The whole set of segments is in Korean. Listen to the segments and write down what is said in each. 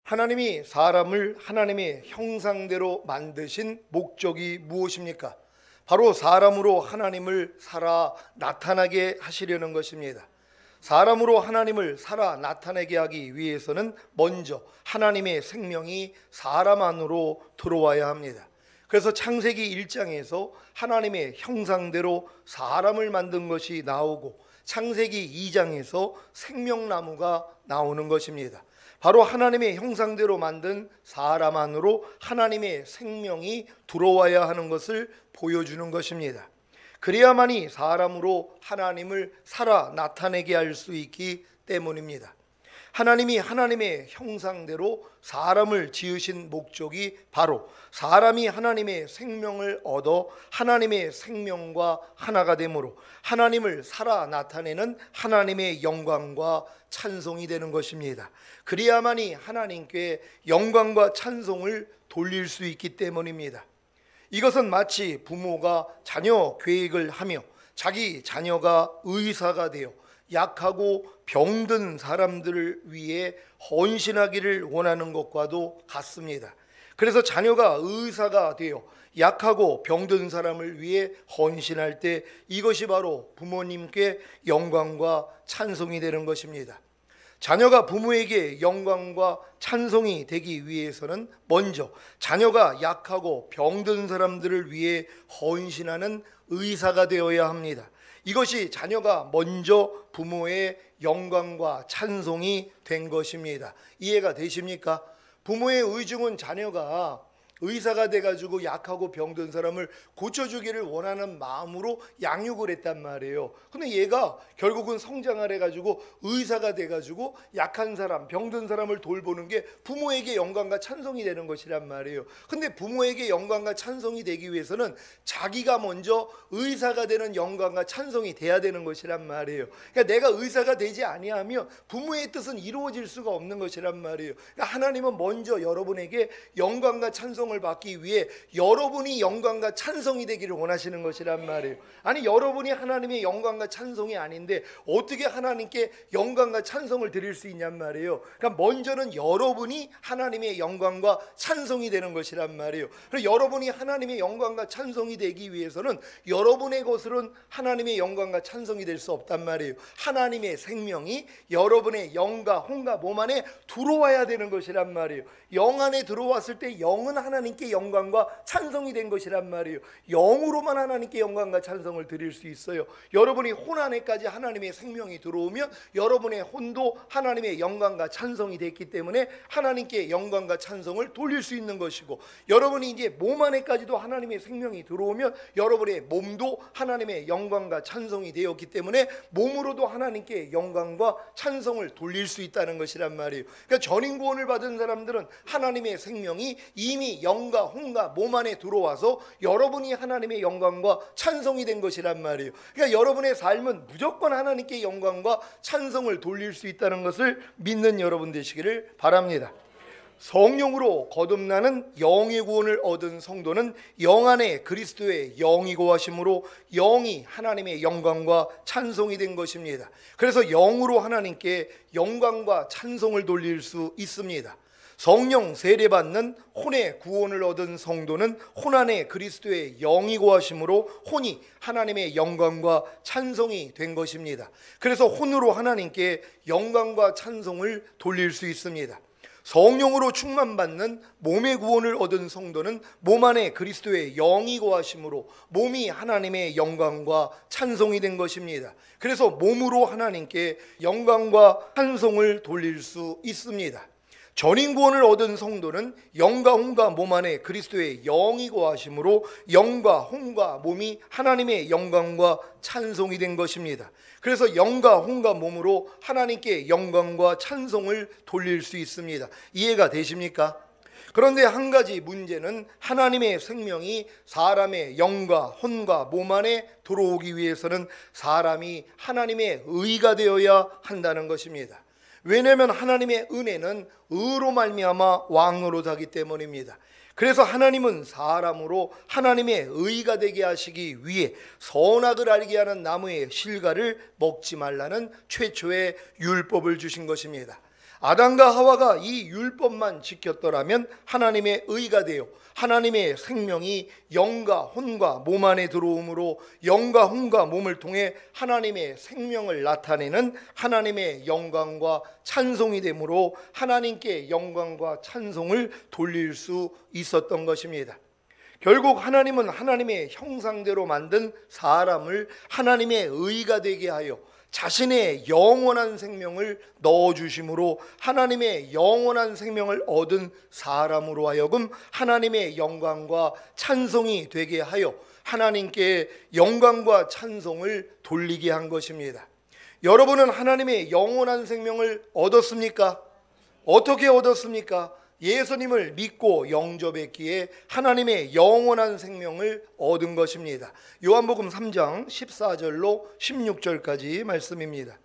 하나님이 사람을 하나님의 형상대로 만드신 목적이 무엇입니까? 바로 사람으로 하나님을 살아 나타나게 하시려는 것입니다. 사람으로 하나님을 살아 나타내게 하기 위해서는 먼저 하나님의 생명이 사람 안으로 들어와야 합니다. 그래서 창세기 1장에서 하나님의 형상대로 사람을 만든 것이 나오고 창세기 2장에서 생명나무가 나오는 것입니다. 바로 하나님의 형상대로 만든 사람 안으로 하나님의 생명이 들어와야 하는 것을 보여주는 것입니다. 그래야만이 사람으로 하나님을 살아 나타내게 할 수 있기 때문입니다. 하나님이 하나님의 형상대로 사람을 지으신 목적이 바로 사람이 하나님의 생명을 얻어 하나님의 생명과 하나가 되므로 하나님을 살아 나타내는 하나님의 영광과 찬송이 되는 것입니다. 그래야만이 하나님께 영광과 찬송을 돌릴 수 있기 때문입니다. 이것은 마치 부모가 자녀 계획을 하며 자기 자녀가 의사가 되어 약하고 병든 사람들을 위해 헌신하기를 원하는 것과도 같습니다. 그래서 자녀가 의사가 되어 약하고 병든 사람을 위해 헌신할 때 이것이 바로 부모님께 영광과 찬송이 되는 것입니다. 자녀가 부모에게 영광과 찬송이 되기 위해서는 먼저 자녀가 약하고 병든 사람들을 위해 헌신하는 의사가 되어야 합니다. 이것이 자녀가 먼저 부모의 영광과 찬송이 된 것입니다. 이해가 되십니까? 부모의 의중은 자녀가 의사가 돼가지고 약하고 병든 사람을 고쳐주기를 원하는 마음으로 양육을 했단 말이에요. 근데 얘가 결국은 성장을 해가지고 의사가 돼가지고 약한 사람, 병든 사람을 돌보는 게 부모에게 영광과 찬송이 되는 것이란 말이에요. 근데 부모에게 영광과 찬송이 되기 위해서는 자기가 먼저 의사가 되는 영광과 찬송이 돼야 되는 것이란 말이에요. 그러니까 내가 의사가 되지 아니하면 부모의 뜻은 이루어질 수가 없는 것이란 말이에요. 그러니까 하나님은 먼저 여러분에게 영광과 찬송을 받기 위해 여러분이 영광과 찬송이 되기를 원하시는 것이란 말이에요. 아니 여러분이 하나님의 영광과 찬송이 아닌데 어떻게 하나님께 영광과 찬송을 드릴 수 있냔 말이에요. 그러니까 먼저는 여러분이 하나님의 영광과 찬송이 되는 것이란 말이에요. 그리고 여러분이 하나님의 영광과 찬송이 되기 위해서는 여러분의 것으로는 하나님의 영광과 찬송이 될 수 없단 말이에요. 하나님의 생명이 여러분의 영과 혼과 몸 안에 들어와야 되는 것이란 말이에요. 영 안에 들어왔을 때 영은 하나님께 영광과 찬송이 된 것이란 말이에요. 영으로만 하나님께 영광과 찬송을 드릴 수 있어요. 여러분이 혼 안에까지 하나님의 생명이 들어오면 여러분의 혼도 하나님의 영광과 찬송이 됐기 때문에 하나님께 영광과 찬송을 돌릴 수 있는 것이고, 여러분이 이제 몸 안에까지도 하나님의 생명이 들어오면 여러분의 몸도 하나님의 영광과 찬송이 되었기 때문에 몸으로도 하나님께 영광과 찬송을 돌릴 수 있다는 것이란 말이에요. 그러니까 전인구원을 받은 사람들은 하나님의 생명이 이미 영과 혼과 몸 안에 들어와서 여러분이 하나님의 영광과 찬송이 된 것이란 말이에요. 그러니까 여러분의 삶은 무조건 하나님께 영광과 찬송을 돌릴 수 있다는 것을 믿는 여러분 되시기를 바랍니다. 성령으로 거듭나는 영의 구원을 얻은 성도는 영 안에 그리스도의 영이 거하심으로 영이 하나님의 영광과 찬송이 된 것입니다. 그래서 영으로 하나님께 영광과 찬송을 돌릴 수 있습니다. 성령 세례받는 혼의 구원을 얻은 성도는 혼 안에 그리스도의 영이 거하심으로 혼이 하나님의 영광과 찬송이 된 것입니다. 그래서 혼으로 하나님께 영광과 찬송을 돌릴 수 있습니다. 성령으로 충만받는 몸의 구원을 얻은 성도는 몸 안에 그리스도의 영이 거하심으로 몸이 하나님의 영광과 찬송이 된 것입니다. 그래서 몸으로 하나님께 영광과 찬송을 돌릴 수 있습니다. 전인구원을 얻은 성도는 영과 혼과 몸 안에 그리스도의 영이 거하심으로 영과 혼과 몸이 하나님의 영광과 찬송이 된 것입니다. 그래서 영과 혼과 몸으로 하나님께 영광과 찬송을 돌릴 수 있습니다. 이해가 되십니까? 그런데 한 가지 문제는 하나님의 생명이 사람의 영과 혼과 몸 안에 들어오기 위해서는 사람이 하나님의 의가 되어야 한다는 것입니다. 왜냐하면 하나님의 은혜는 의로 말미암아 왕으로 사기 때문입니다. 그래서 하나님은 사람으로 하나님의 의가 되게 하시기 위해 선악을 알게 하는 나무의 실과를 먹지 말라는 최초의 율법을 주신 것입니다. 아담과 하와가 이 율법만 지켰더라면 하나님의 의가 되어 하나님의 생명이 영과 혼과 몸 안에 들어오므로 영과 혼과 몸을 통해 하나님의 생명을 나타내는 하나님의 영광과 찬송이 되므로 하나님께 영광과 찬송을 돌릴 수 있었던 것입니다. 결국 하나님은 하나님의 형상대로 만든 사람을 하나님의 의가 되게 하여 자신의 영원한 생명을 넣어주심으로 하나님의 영원한 생명을 얻은 사람으로 하여금 하나님의 영광과 찬송이 되게 하여 하나님께 영광과 찬송을 돌리게 한 것입니다. 여러분은 하나님의 영원한 생명을 얻었습니까? 어떻게 얻었습니까? 예수님을 믿고 영접했기에 하나님의 영원한 생명을 얻은 것입니다. 요한복음 3장 14절로 16절까지 말씀입니다.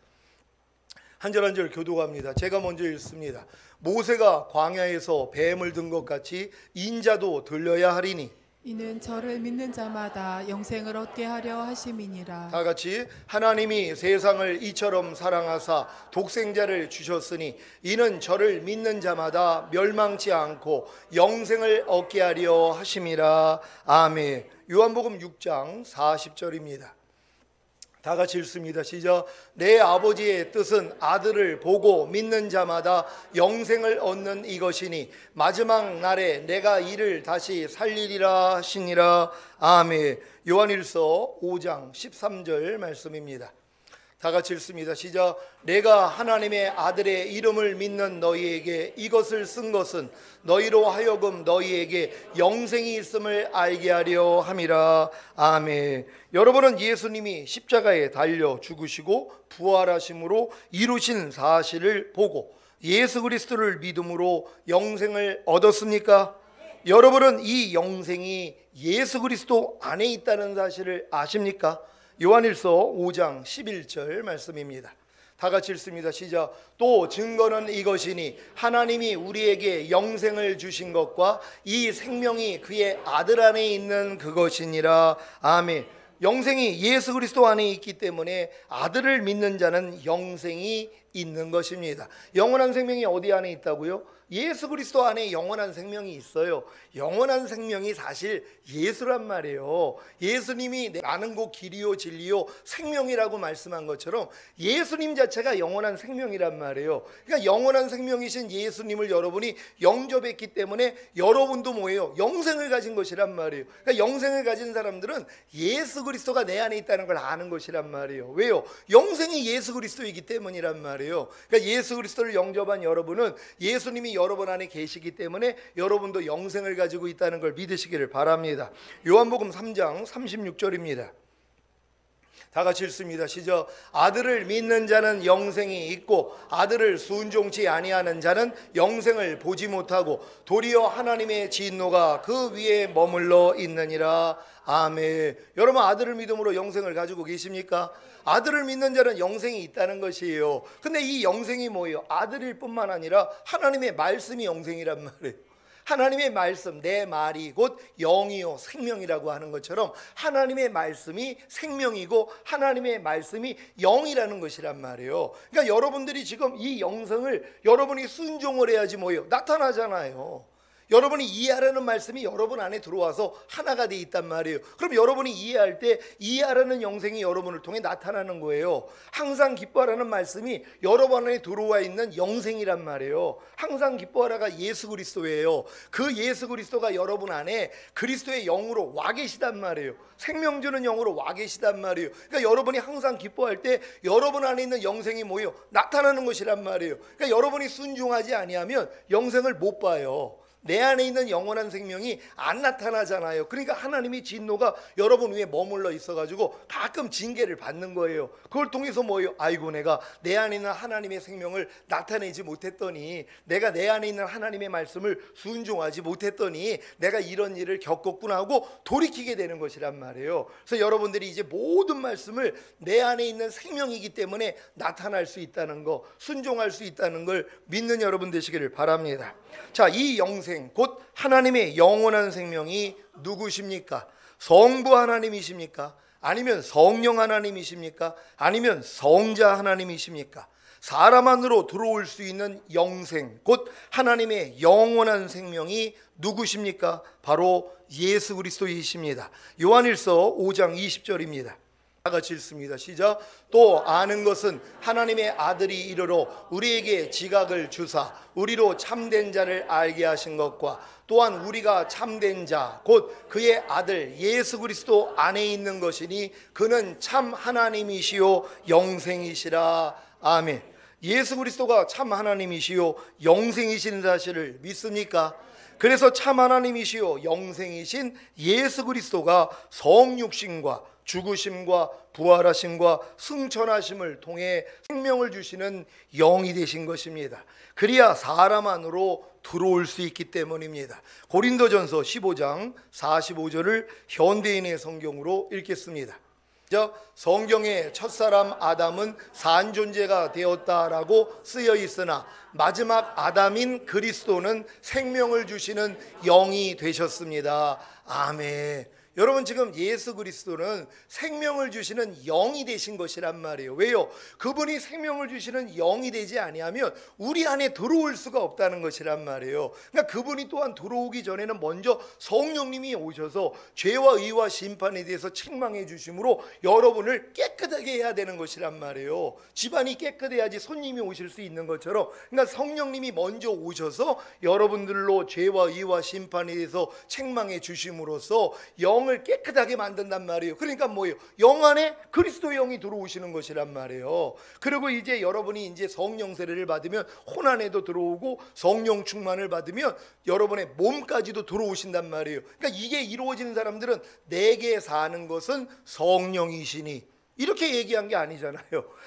한 절 한 절 교독합니다. 제가 먼저 읽습니다. 모세가 광야에서 뱀을 든 것 같이 인자도 들려야 하리니 이는 저를 믿는 자마다 영생을 얻게 하려 하심이니라. 다 같이 하나님이 세상을 이처럼 사랑하사 독생자를 주셨으니 이는 저를 믿는 자마다 멸망치 않고 영생을 얻게 하려 하심이라. 아멘. 요한복음 6장 40절입니다. 다 같이 읽습니다. 시작. 내 아버지의 뜻은 아들을 보고 믿는 자마다 영생을 얻는 이것이니 마지막 날에 내가 이를 다시 살리리라 하시니라. 아멘. 요한일서 5장 13절 말씀입니다. 다 같이 읽습니다. 시작. 내가 하나님의 아들의 이름을 믿는 너희에게 이것을 쓴 것은 너희로 하여금 너희에게 영생이 있음을 알게 하려 함이라. 아멘. 여러분은 예수님이 십자가에 달려 죽으시고 부활하심으로 이루신 사실을 보고 예수 그리스도를 믿음으로 영생을 얻었습니까? 여러분은 이 영생이 예수 그리스도 안에 있다는 사실을 아십니까? 요한일서 5장 11절 말씀입니다. 다 같이 읽습니다. 시작. 또 증거는 이것이니 하나님이 우리에게 영생을 주신 것과 이 생명이 그의 아들 안에 있는 그것이니라. 아멘. 영생이 예수 그리스도 안에 있기 때문에 아들을 믿는 자는 영생이 있는 것입니다. 영원한 생명이 어디 안에 있다고요? 예수 그리스도 안에 영원한 생명이 있어요. 영원한 생명이 사실 예수란 말이에요. 예수님이 나는 곧 길이요 진리요 생명이라고 말씀한 것처럼 예수님 자체가 영원한 생명이란 말이에요. 그러니까 영원한 생명이신 예수님을 여러분이 영접했기 때문에 여러분도 뭐예요? 영생을 가진 것이란 말이에요. 그러니까 영생을 가진 사람들은 예수 그리스도가 내 안에 있다는 걸 아는 것이란 말이에요. 왜요? 영생이 예수 그리스도이기 때문이란 말이에요. 그러니까 예수 그리스도를 영접한 여러분은 예수님이 여러분 안에 계시기 때문에 여러분도 영생을 가지고 있다는 걸 믿으시기를 바랍니다. 요한복음 3장 36절입니다. 다 같이 읽습니다. 시작. 아들을 믿는 자는 영생이 있고 아들을 순종치 아니하는 자는 영생을 보지 못하고 도리어 하나님의 진노가 그 위에 머물러 있느니라. 아멘. 여러분 아들을 믿음으로 영생을 가지고 계십니까? 아들을 믿는 자는 영생이 있다는 것이에요. 근데 이 영생이 뭐예요? 아들일 뿐만 아니라 하나님의 말씀이 영생이란 말이에요. 하나님의 말씀, 내 말이 곧 영이요 생명이라고 하는 것처럼 하나님의 말씀이 생명이고 하나님의 말씀이 영이라는 것이란 말이에요. 그러니까 여러분들이 지금 이 영성을 여러분이 순종을 해야지 뭐예요? 나타나잖아요. 여러분이 이해하라는 말씀이 여러분 안에 들어와서 하나가 돼 있단 말이에요. 그럼 여러분이 이해할 때 이해하라는 영생이 여러분을 통해 나타나는 거예요. 항상 기뻐하라는 말씀이 여러분 안에 들어와 있는 영생이란 말이에요. 항상 기뻐하라가 예수 그리스도예요. 그 예수 그리스도가 여러분 안에 그리스도의 영으로 와 계시단 말이에요. 생명 주는 영으로 와 계시단 말이에요. 그러니까 여러분이 항상 기뻐할 때 여러분 안에 있는 영생이 뭐예요? 나타나는 것이란 말이에요. 그러니까 여러분이 순종하지 아니하면 영생을 못 봐요. 내 안에 있는 영원한 생명이 안 나타나잖아요. 그러니까 하나님이 진노가 여러분 위에 머물러 있어가지고 가끔 징계를 받는 거예요. 그걸 통해서 뭐예요? 아이고 내가 내 안에 있는 하나님의 생명을 나타내지 못했더니, 내가 내 안에 있는 하나님의 말씀을 순종하지 못했더니 내가 이런 일을 겪었구나 하고 돌이키게 되는 것이란 말이에요. 그래서 여러분들이 이제 모든 말씀을 내 안에 있는 생명이기 때문에 나타날 수 있다는 거, 순종할 수 있다는 걸 믿는 여러분 되시기를 바랍니다. 자, 이 영생 곧 하나님의 영원한 생명이 누구십니까? 성부 하나님이십니까? 아니면 성령 하나님이십니까? 아니면 성자 하나님이십니까? 사람 안으로 들어올 수 있는 영생, 곧 하나님의 영원한 생명이 누구십니까? 바로 예수 그리스도이십니다. 요한일서 5장 20절입니다. 다 같이 읽습니다. 시작. 또 아는 것은 하나님의 아들이 이르러 우리에게 지각을 주사 우리로 참된 자를 알게 하신 것과 또한 우리가 참된 자 곧 그의 아들 예수 그리스도 안에 있는 것이니 그는 참 하나님이시요 영생이시라. 아멘. 예수 그리스도가 참 하나님이시요 영생이신 사실을 믿습니까? 그래서 참 하나님이시요 영생이신 예수 그리스도가 성육신과 죽으심과 부활하심과 승천하심을 통해 생명을 주시는 영이 되신 것입니다. 그래야 사람 안으로 들어올 수 있기 때문입니다. 고린도전서 15장 45절을 현대인의 성경으로 읽겠습니다. 성경의 첫사람 아담은 산 존재가 되었다라고 쓰여 있으나 마지막 아담인 그리스도는 생명을 주시는 영이 되셨습니다. 아멘. 여러분, 지금 예수 그리스도는 생명을 주시는 영이 되신 것이란 말이에요. 왜요? 그분이 생명을 주시는 영이 되지 아니하면 우리 안에 들어올 수가 없다는 것이란 말이에요. 그러니까 그분이 또한 들어오기 전에는 먼저 성령님이 오셔서 죄와 의와 심판에 대해서 책망해 주심으로 여러분을 깨끗하게 해야 되는 것이란 말이에요. 집안이 깨끗해야지 손님이 오실 수 있는 것처럼, 그러니까 성령님이 먼저 오셔서 여러분들로 죄와 의와 심판에 대해서 책망해 주심으로써 영을 깨끗하게 만든단 말이에요. 그러니까 뭐예요? 영 안에 그리스도의 영이 들어오시는 것이란 말이에요. 그리고 이제 여러분이 이제 성령 세례를 받으면 혼 안에도 들어오고 성령 충만을 받으면 여러분의 몸까지도 들어오신단 말이에요. 그러니까 이게 이루어지는 사람들은 내게 사는 것은 성령이시니 이렇게 얘기한 게 아니잖아요.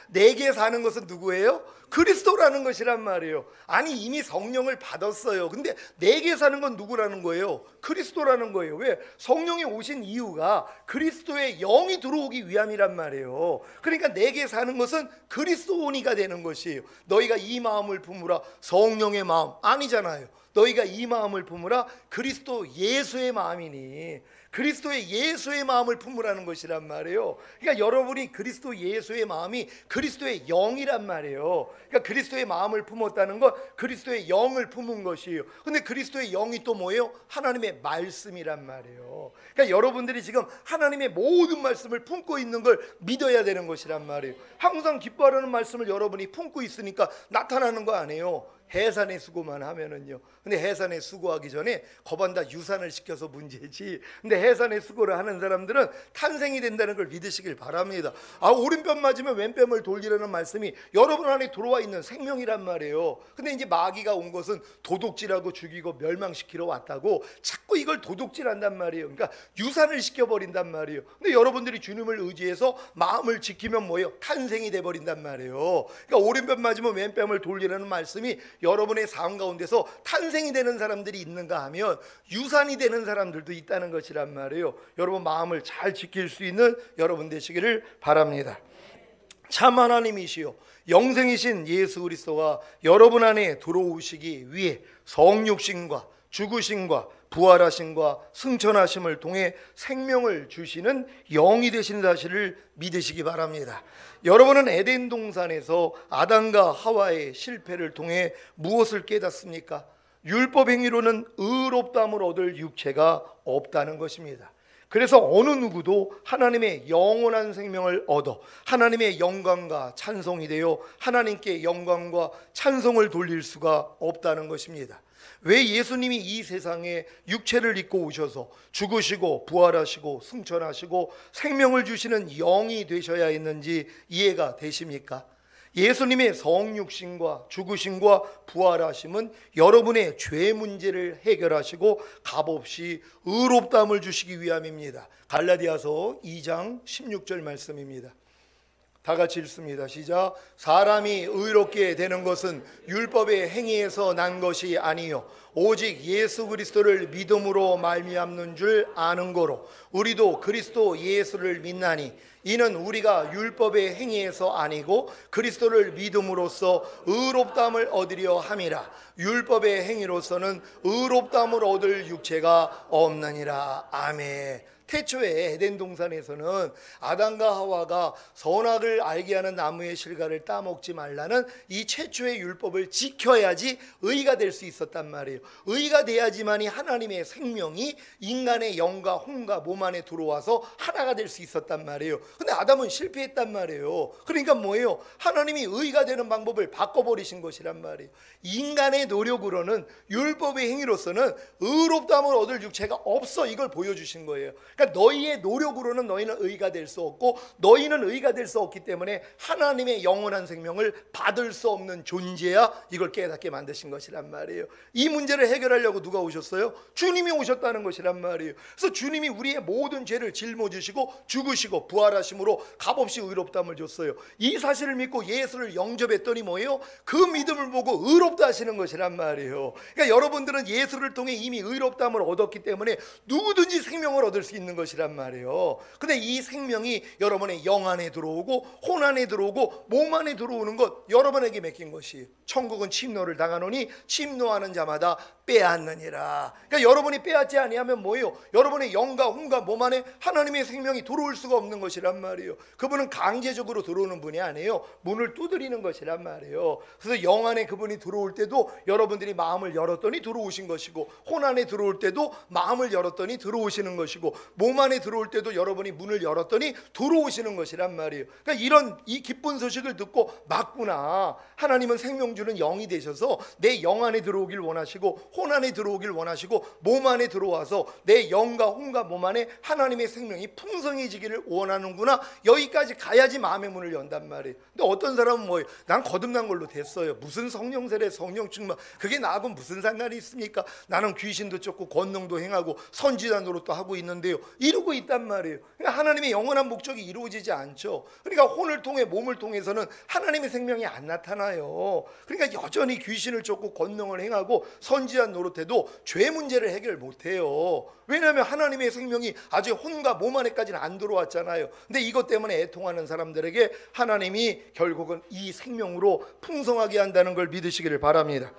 내게 사는 것은 누구예요? 그리스도라는 것이란 말이에요. 아니, 이미 성령을 받았어요. 근데 내게 사는 건 누구라는 거예요? 그리스도라는 거예요. 왜? 성령이 오신 이유가 그리스도의 영이 들어오기 위함이란 말이에요. 그러니까 내게 사는 것은 그리스도니가 되는 것이에요. 너희가 이 마음을 품으라. 성령의 마음 아니잖아요. 너희가 이 마음을 품으라. 그리스도 예수의 마음이니 그리스도의 예수의 마음을 품으라는 것이란 말이에요. 그러니까 여러분이 그리스도 예수의 마음이 그리스도의 영이란 말이에요. 그러니까 그리스도의 마음을 품었다는 건 그리스도의 영을 품은 것이에요. 근데 그리스도의 영이 또 뭐예요? 하나님의 말씀이란 말이에요. 그러니까 여러분들이 지금 하나님의 모든 말씀을 품고 있는 걸 믿어야 되는 것이란 말이에요. 항상 기뻐하라는 말씀을 여러분이 품고 있으니까 나타나는 거 아니에요. 해산의 수고만 하면은요. 근데 해산의 수고하기 전에 거반다 유산을 시켜서 문제지. 근데 해산의 수고를 하는 사람들은 탄생이 된다는 걸 믿으시길 바랍니다. 오른뺨 맞으면 왼뺨을 돌리라는 말씀이 여러분 안에 들어와 있는 생명이란 말이에요. 근데 이제 마귀가 온 것은 도둑질하고 죽이고 멸망시키러 왔다고 자꾸 이걸 도둑질한단 말이에요. 그러니까 유산을 시켜버린단 말이에요. 근데 여러분들이 주님을 의지해서 마음을 지키면 뭐예요? 탄생이 돼버린단 말이에요. 그러니까 오른뺨 맞으면 왼뺨을 돌리라는 말씀이 여러분의 삶 가운데서 탄생이 되는 사람들이 있는가 하면 유산이 되는 사람들도 있다는 것이란 말이에요. 여러분 마음을 잘 지킬 수 있는 여러분 되시기를 바랍니다. 참 하나님이시요 영생이신 예수 그리스도가 여러분 안에 들어오시기 위해 성육신과 죽으심과 부활하심과 승천하심을 통해 생명을 주시는 영이 되신 사실을 믿으시기 바랍니다. 여러분은 에덴 동산에서 아담과 하와의 실패를 통해 무엇을 깨닫습니까? 율법 행위로는 의롭다함을 얻을 육체가 없다는 것입니다. 그래서 어느 누구도 하나님의 영원한 생명을 얻어 하나님의 영광과 찬송이 되어 하나님께 영광과 찬송을 돌릴 수가 없다는 것입니다. 왜 예수님이 이 세상에 육체를 입고 오셔서 죽으시고 부활하시고 승천하시고 생명을 주시는 영이 되셔야 했는지 이해가 되십니까? 예수님의 성육신과 죽으심과 부활하심은 여러분의 죄 문제를 해결하시고 값없이 의롭다함을 주시기 위함입니다. 갈라디아서 2장 16절 말씀입니다. 다 같이 읽습니다. 시작. 사람이 의롭게 되는 것은 율법의 행위에서 난 것이 아니요 오직 예수 그리스도를 믿음으로 말미암는 줄 아는 거로 우리도 그리스도 예수를 믿나니 이는 우리가 율법의 행위에서 아니고 그리스도를 믿음으로써 의롭다함을 얻으려 함이라. 율법의 행위로서는 의롭다함을 얻을 육체가 없느니라. 아멘. 태초에 에덴 동산에서는 아담과 하와가 선악을 알게 하는 나무의 실과를 따먹지 말라는 이 최초의 율법을 지켜야지 의가 될 수 있었단 말이에요. 의가 돼야지만이 하나님의 생명이 인간의 영과 혼과 몸 안에 들어와서 하나가 될 수 있었단 말이에요. 근데 아담은 실패했단 말이에요. 그러니까 뭐예요? 하나님이 의가 되는 방법을 바꿔버리신 것이란 말이에요. 인간의 노력으로는, 율법의 행위로서는 의롭다함을 얻을 육체가 없어, 이걸 보여주신 거예요. 그러니까 너희의 노력으로는 너희는 의가 될 수 없고, 너희는 의가 될 수 없기 때문에 하나님의 영원한 생명을 받을 수 없는 존재야, 이걸 깨닫게 만드신 것이란 말이에요. 이 문제를 해결하려고 누가 오셨어요? 주님이 오셨다는 것이란 말이에요. 그래서 주님이 우리의 모든 죄를 짊어지시고 죽으시고 부활하심으로 값없이 의롭다함을 줬어요. 이 사실을 믿고 예수를 영접했더니 뭐예요? 그 믿음을 보고 의롭다 하시는 것이란 말이에요. 그러니까 여러분들은 예수를 통해 이미 의롭다함을 얻었기 때문에 누구든지 생명을 얻을 수 있는 것이란 말이에요. 근데 이 생명이 여러분의 영 안에 들어오고 혼 안에 들어오고 몸 안에 들어오는 것, 여러분에게 맡긴 것이에요. 천국은 침노를 당하노니 침노하는 자마다 빼앗느니라. 그러니까 여러분이 빼앗지 아니하면 뭐예요? 여러분의 영과 혼과 몸 안에 하나님의 생명이 들어올 수가 없는 것이란 말이에요. 그분은 강제적으로 들어오는 분이 아니에요. 문을 두드리는 것이란 말이에요. 그래서 영 안에 그분이 들어올 때도 여러분들이 마음을 열었더니 들어오신 것이고, 혼 안에 들어올 때도 마음을 열었더니 들어오시는 것이고, 몸 안에 들어올 때도 여러분이 문을 열었더니 들어오시는 것이란 말이에요. 그러니까 이 기쁜 소식을 듣고, 맞구나, 하나님은 생명 주는 영이 되셔서 내 영 안에 들어오길 원하시고, 혼 안에 들어오길 원하시고, 몸 안에 들어와서 내 영과 혼과 몸 안에 하나님의 생명이 풍성해지기를 원하는구나, 여기까지 가야지 마음의 문을 연단 말이에요. 근데 어떤 사람은 뭐예요? 난 거듭난 걸로 됐어요. 무슨 성령 세례, 성령 충만, 그게 나하고 무슨 상관이 있습니까? 나는 귀신도 쫓고 권능도 행하고 선지자 노릇도 하고 있는데요, 이루고 있단 말이에요. 그러니까 하나님의 영원한 목적이 이루어지지 않죠. 그러니까 혼을 통해 몸을 통해서는 하나님의 생명이 안 나타나요. 그러니까 여전히 귀신을 쫓고 권능을 행하고 선지자 노릇해도 죄 문제를 해결 못해요. 왜냐하면 하나님의 생명이 아직 혼과 몸 안에까지는 안 들어왔잖아요. 근데 이것 때문에 애통하는 사람들에게 하나님이 결국은 이 생명으로 풍성하게 한다는 걸 믿으시기를 바랍니다.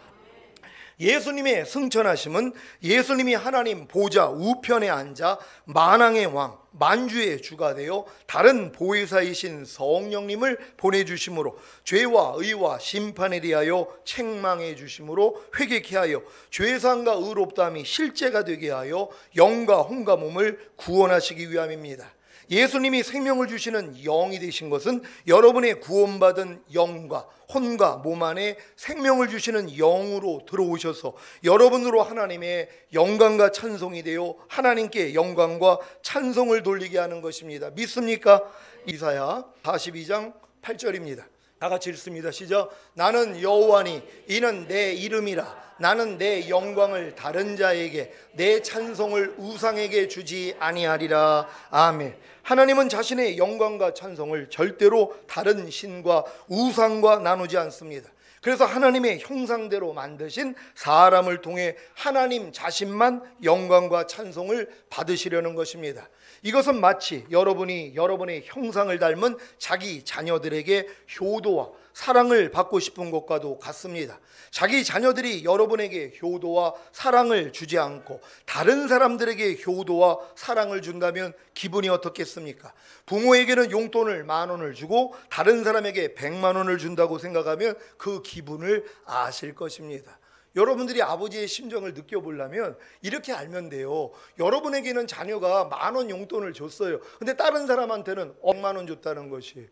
예수님의 승천하심은 예수님이 하나님 보좌 우편에 앉아 만왕의 왕, 만주의 주가 되어 다른 보혜사이신 성령님을 보내주심으로 죄와 의와 심판에 대하여 책망해 주심으로 회개케 하여 죄상과 의롭다함이 실제가 되게 하여 영과 혼과 몸을 구원하시기 위함입니다. 예수님이 생명을 주시는 영이 되신 것은 여러분의 구원받은 영과 혼과 몸 안에 생명을 주시는 영으로 들어오셔서 여러분으로 하나님의 영광과 찬송이 되어 하나님께 영광과 찬송을 돌리게 하는 것입니다. 믿습니까? 이사야 42장 8절입니다. 다 같이 읽습니다. 시작. 나는 여호와니 이는 내 이름이라. 나는 내 영광을 다른 자에게, 내 찬송을 우상에게 주지 아니하리라. 아멘. 하나님은 자신의 영광과 찬송을 절대로 다른 신과 우상과 나누지 않습니다. 그래서 하나님의 형상대로 만드신 사람을 통해 하나님 자신만 영광과 찬송을 받으시려는 것입니다. 이것은 마치 여러분이 여러분의 형상을 닮은 자기 자녀들에게 효도와 사랑을 받고 싶은 것과도 같습니다. 자기 자녀들이 여러분에게 효도와 사랑을 주지 않고 다른 사람들에게 효도와 사랑을 준다면 기분이 어떻겠습니까? 부모에게는 용돈을 10,000원을 주고 다른 사람에게 100만 원을 준다고 생각하면 그 기분을 아실 것입니다. 여러분들이 아버지의 심정을 느껴보려면 이렇게 알면 돼요. 여러분에게는 자녀가 10,000원 용돈을 줬어요. 근데 다른 사람한테는 100만 원 줬다는 것이에요.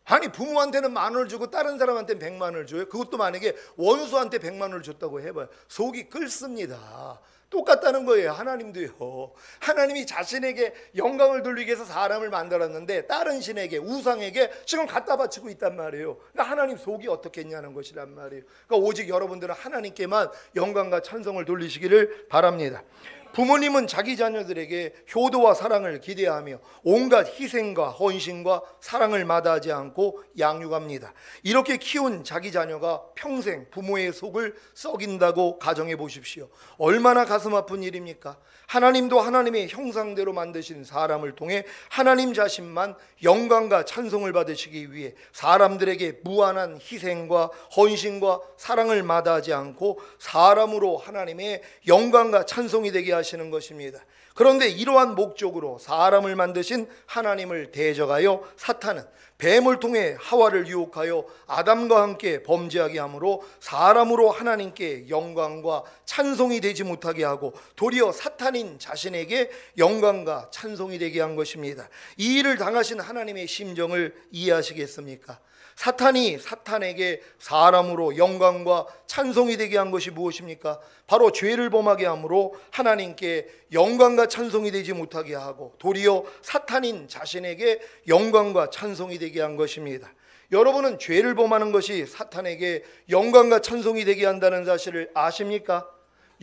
아니, 부모한테는 10,000원을 주고 다른 사람한테는 100만 원을 줘요. 그것도 만약에 원수한테 100만 원을 줬다고 해봐요. 속이 끓습니다. 똑같다는 거예요. 하나님도요. 하나님이 자신에게 영광을 돌리기 위해서 사람을 만들었는데 다른 신에게, 우상에게 지금 갖다 바치고 있단 말이에요. 그러니까 하나님 속이 어떻겠냐는 것이란 말이에요. 그러니까 오직 여러분들은 하나님께만 영광과 찬송을 돌리시기를 바랍니다. 부모님은 자기 자녀들에게 효도와 사랑을 기대하며 온갖 희생과 헌신과 사랑을 마다하지 않고 양육합니다. 이렇게 키운 자기 자녀가 평생 부모의 속을 썩인다고 가정해 보십시오. 얼마나 가슴 아픈 일입니까? 하나님도 하나님의 형상대로 만드신 사람을 통해 하나님 자신만 영광과 찬송을 받으시기 위해 사람들에게 무한한 희생과 헌신과 사랑을 마다하지 않고 사람으로 하나님의 영광과 찬송이 되게 하시고 이해하시는 것입니다. 그런데 이러한 목적으로 사람을 만드신 하나님을 대적하여 사탄은 뱀을 통해 하와를 유혹하여 아담과 함께 범죄하게 함으로 사람으로 하나님께 영광과 찬송이 되지 못하게 하고 도리어 사탄인 자신에게 영광과 찬송이 되게 한 것입니다. 이 일을 당하신 하나님의 심정을 이해하시겠습니까? 사탄이 사탄에게 사람으로 영광과 찬송이 되게 한 것이 무엇입니까? 바로 죄를 범하게 함으로 하나님께 영광과 찬송이 되지 못하게 하고 도리어 사탄인 자신에게 영광과 찬송이 되게 한 것입니다. 여러분은 죄를 범하는 것이 사탄에게 영광과 찬송이 되게 한다는 사실을 아십니까?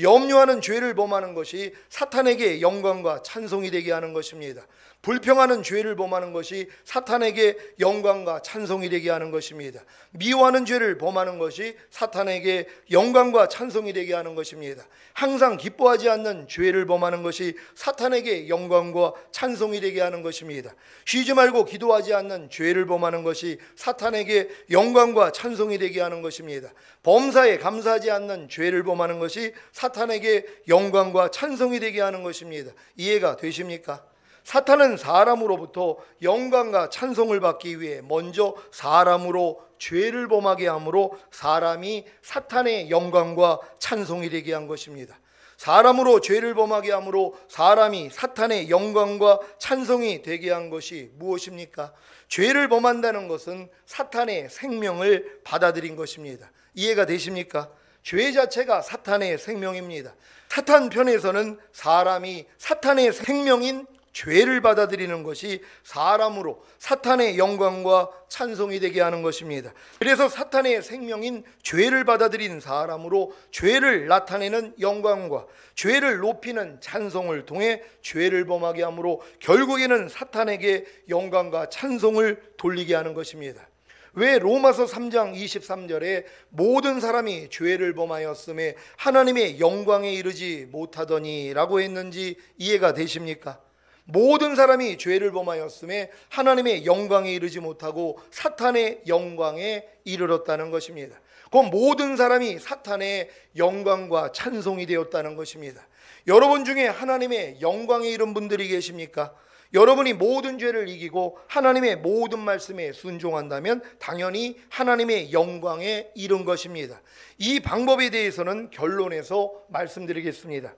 염려하는 죄를 범하는 것이 사탄에게 영광과 찬송이 되게 하는 것입니다. 불평하는 죄를 범하는 것이 사탄에게 영광과 찬송이 되게 하는 것입니다. 미워하는 죄를 범하는 것이 사탄에게 영광과 찬송이 되게 하는 것입니다. 항상 기뻐하지 않는 죄를 범하는 것이 사탄에게 영광과 찬송이 되게 하는 것입니다. 쉬지 말고 기도하지 않는 죄를 범하는 것이 사탄에게 영광과 찬송이 되게 하는 것입니다. 범사에 감사하지 않는 죄를 범하는 것이 사탄에게 영광과 찬송이 되게 하는 것입니다. 이해가 되십니까? 사탄은 사람으로부터 영광과 찬송을 받기 위해 먼저 사람으로 죄를 범하게 함으로 사람이 사탄의 영광과 찬송이 되게 한 것입니다. 사람으로 죄를 범하게 함으로 사람이 사탄의 영광과 찬송이 되게 한 것이 무엇입니까? 죄를 범한다는 것은 사탄의 생명을 받아들인 것입니다. 이해가 되십니까? 죄 자체가 사탄의 생명입니다. 사탄 편에서는 사람이 사탄의 생명인 죄를 받아들이는 것이 사람으로 사탄의 영광과 찬송이 되게 하는 것입니다. 그래서 사탄의 생명인 죄를 받아들인 사람으로 죄를 나타내는 영광과 죄를 높이는 찬송을 통해 죄를 범하게 함으로 결국에는 사탄에게 영광과 찬송을 돌리게 하는 것입니다. 왜 로마서 3장 23절에 모든 사람이 죄를 범하였음에 하나님의 영광에 이르지 못하더니 라고 했는지 이해가 되십니까? 모든 사람이 죄를 범하였음에 하나님의 영광에 이르지 못하고 사탄의 영광에 이르렀다는 것입니다. 그 모든 사람이 사탄의 영광과 찬송이 되었다는 것입니다. 여러분 중에 하나님의 영광에 이른 분들이 계십니까? 여러분이 모든 죄를 이기고 하나님의 모든 말씀에 순종한다면 당연히 하나님의 영광에 이른 것입니다. 이 방법에 대해서는 결론에서 말씀드리겠습니다.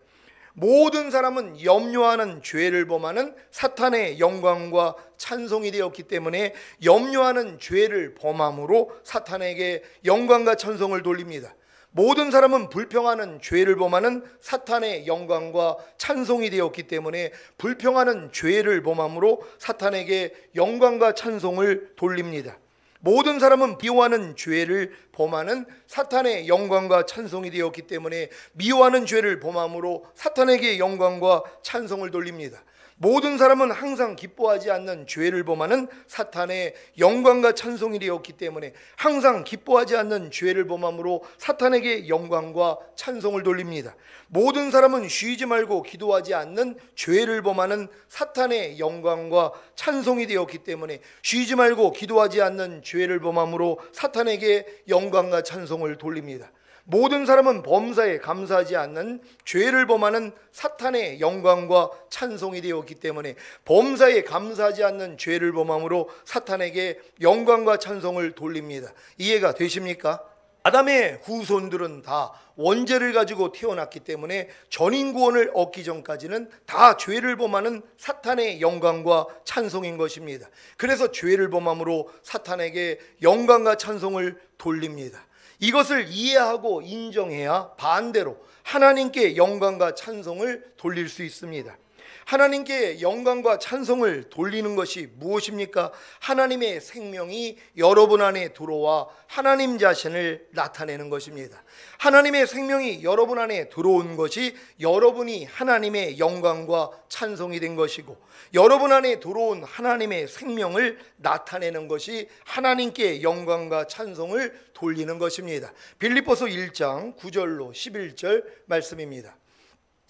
모든 사람은 염려하는 죄를 범하는 사탄의 영광과 찬송이 되었기 때문에 염려하는 죄를 범함으로 사탄에게 영광과 찬송을 돌립니다. 모든 사람은 불평하는 죄를 범하는 사탄의 영광과 찬송이 되었기 때문에 불평하는 죄를 범함으로 사탄에게 영광과 찬송을 돌립니다. 모든 사람은 미워하는 죄를 범하는 사탄의 영광과 찬송이 되었기 때문에 미워하는 죄를 범함으로 사탄에게 영광과 찬송을 돌립니다. 모든 사람은 항상 기뻐하지 않는 죄를 범하는 사탄의 영광과 찬송이 되었기 때문에 항상 기뻐하지 않는 죄를 범함으로 사탄에게 영광과 찬송을 돌립니다. 모든 사람은 쉬지 말고 기도하지 않는 죄를 범하는 사탄의 영광과 찬송이 되었기 때문에 쉬지 말고 기도하지 않는 죄를 범함으로 사탄에게 영광과 찬송을 돌립니다. 모든 사람은 범사에 감사하지 않는 죄를 범하는 사탄의 영광과 찬송이 되었기 때문에 범사에 감사하지 않는 죄를 범함으로 사탄에게 영광과 찬송을 돌립니다. 이해가 되십니까? 아담의 후손들은 다 원죄를 가지고 태어났기 때문에 전인구원을 얻기 전까지는 다 죄를 범하는 사탄의 영광과 찬송인 것입니다. 그래서 죄를 범함으로 사탄에게 영광과 찬송을 돌립니다. 이것을 이해하고 인정해야 반대로 하나님께 영광과 찬송을 돌릴 수 있습니다. 하나님께 영광과 찬송을 돌리는 것이 무엇입니까? 하나님의 생명이 여러분 안에 들어와 하나님 자신을 나타내는 것입니다. 하나님의 생명이 여러분 안에 들어온 것이 여러분이 하나님의 영광과 찬송이 된 것이고 여러분 안에 들어온 하나님의 생명을 나타내는 것이 하나님께 영광과 찬송을 돌리는 것입니다. 빌립보서 1장 9절로 11절 말씀입니다.